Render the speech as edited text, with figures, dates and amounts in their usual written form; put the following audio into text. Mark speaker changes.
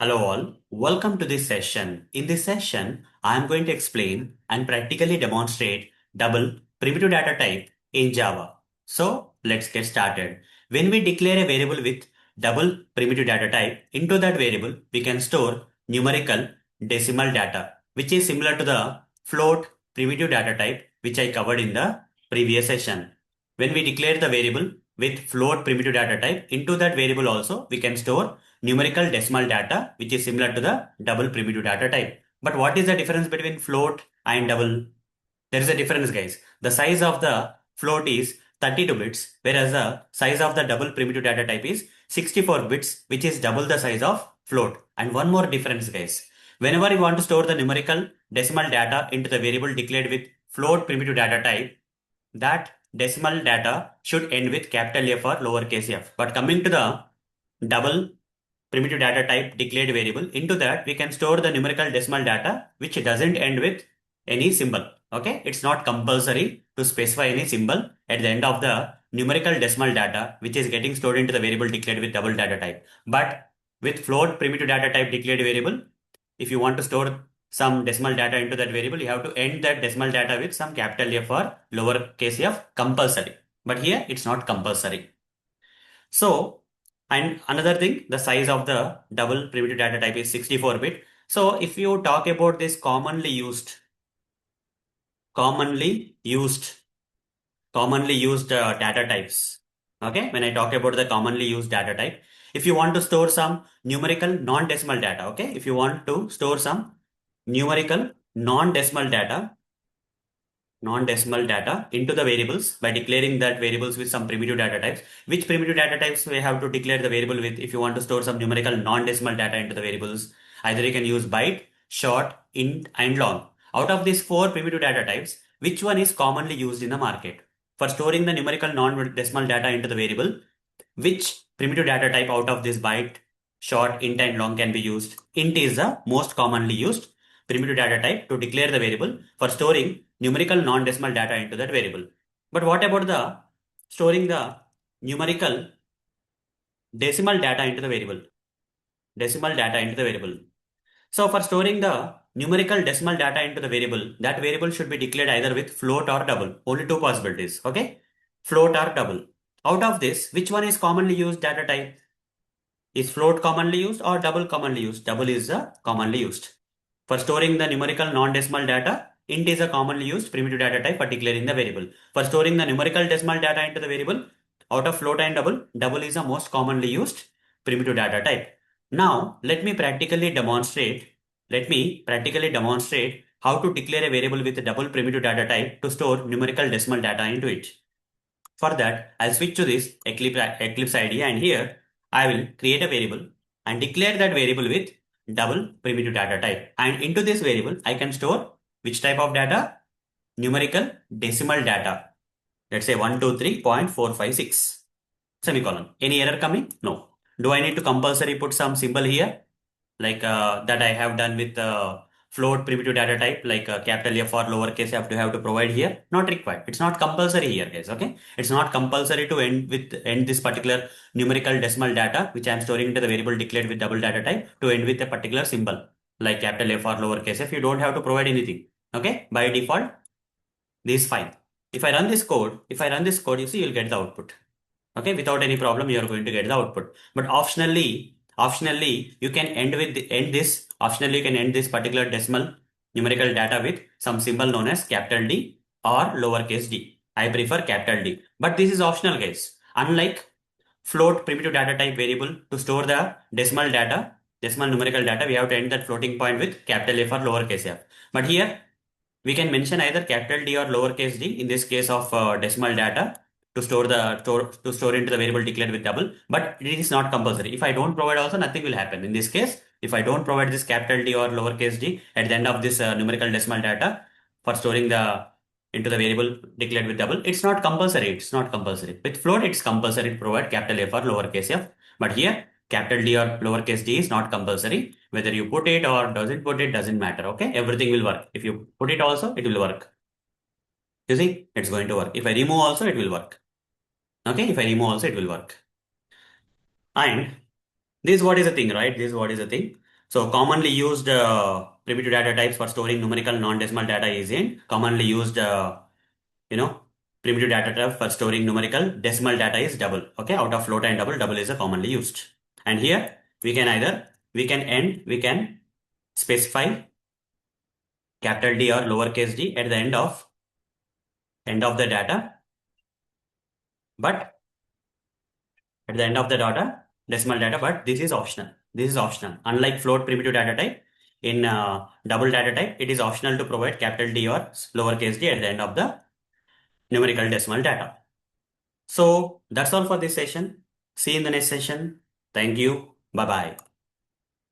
Speaker 1: Hello all, welcome to this session. In this session, I am going to explain and practically demonstrate double primitive data type in Java. So let's get started. When we declare a variable with double primitive data type, into that variable we can store numerical decimal data, which is similar to the float primitive data type which I covered in the previous session. When we declare the variable with float primitive data type, into that variable also we can store numerical decimal data, which is similar to the double primitive data type. But what is the difference between float and double? There is a difference, guys. The size of the float is 32 bits, whereas the size of the double primitive data type is 64 bits, which is double the size of float. And one more difference, guys. Whenever you want to store the numerical decimal data into the variable declared with float primitive data type, that decimal data should end with capital F or lowercase f. But coming to the double primitive data type declared variable, into that we can store the numerical decimal data which doesn't end with any symbol. Okay, it's not compulsory to specify any symbol at the end of the numerical decimal data which is getting stored into the variable declared with double data type. But with float primitive data type declared variable, if you want to store some decimal data into that variable, you have to end that decimal data with some capital F or lowercase f compulsory. But here it's not compulsory. So, and another thing, the size of the double primitive data type is 64-bit. So if you talk about this commonly used, commonly used data types. Okay, when I talk about the commonly used data type, if you want to store some numerical non-decimal data, okay, if you want to store some numerical non-decimal data, non-decimal data into the variables by declaring that variables with some primitive data types. Which primitive data types we have to declare the variable with if you want to store some numerical non-decimal data into the variables? Either you can use byte, short, int, and long. Out of these four primitive data types, which one is commonly used in the market? For storing the numerical non-decimal data into the variable, which primitive data type out of this byte, short, int, and long can be used? Int is the most commonly used primitive data type to declare the variable for storing numerical non-decimal data into that variable. But what about the storing the numerical decimal data into the variable? Decimal data into the variable. So for storing the numerical decimal data into the variable, that variable should be declared either with float or double. Only two possibilities. Okay? Float or double. Out of this, which one is commonly used data type? Is float commonly used or double commonly used? Double is the commonly used. For storing the numerical non-decimal data, int is a commonly used primitive data type for declaring the variable. For storing the numerical decimal data into the variable, out of float and double, double is the most commonly used primitive data type. Now, let me practically demonstrate how to declare a variable with a double primitive data type to store numerical decimal data into it. For that, I'll switch to this Eclipse IDE, and here I will create a variable and declare that variable with double primitive data type. And into this variable, I can store which type of data? Numerical decimal data. Let's say 123.456 semicolon. Any error coming? No. Do I need to compulsory put some symbol here? Like that I have done with float primitive data type, like capital F or lowercase f to have to provide here? Not required. It's not compulsory here, guys. Okay, it's not compulsory to end this particular numerical decimal data which I am storing into the variable declared with double data type to end with a particular symbol like capital F or lowercase f. You don't have to provide anything. Okay, by default this is fine. If I run this code, you see you'll get the output. Okay, without any problem you are going to get the output. But optionally you can end this particular decimal numerical data with some symbol known as capital D or lowercase d. I prefer capital D, but this is optional, guys. Unlike float primitive data type variable, to store the decimal numerical data, we have to end that floating point with capital F or lowercase f. But here we can mention either capital D or lowercase d in this case of decimal data to store into the variable declared with double, but it is not compulsory. If I don't provide also, nothing will happen. In this case, if I don't provide this capital D or lowercase d at the end of this numerical decimal data for storing the into the variable declared with double, it's not compulsory. It's not compulsory. With float, it's compulsory to provide capital F or lowercase f. But here, capital D or lowercase d is not compulsory. Whether you put it or doesn't put it doesn't matter. Okay, everything will work. If you put it also, it will work. You see, it's going to work. If I remove also, it will work. Okay, if I remove also, it will work. And this is what is the thing, right? This is what is the thing. So commonly used primitive data types for storing numerical non-decimal data is in commonly used, you know, primitive data type for storing numerical decimal data is double. Okay, out of float and double is a commonly used. And here we can we can specify capital D or lowercase d at the end of the data, but at the end of the data, decimal data, but this is optional. This is optional. Unlike float primitive data type, in double data type, it is optional to provide capital D or lowercase d at the end of the numerical decimal data. So that's all for this session. See you in the next session. Thank you. Bye bye.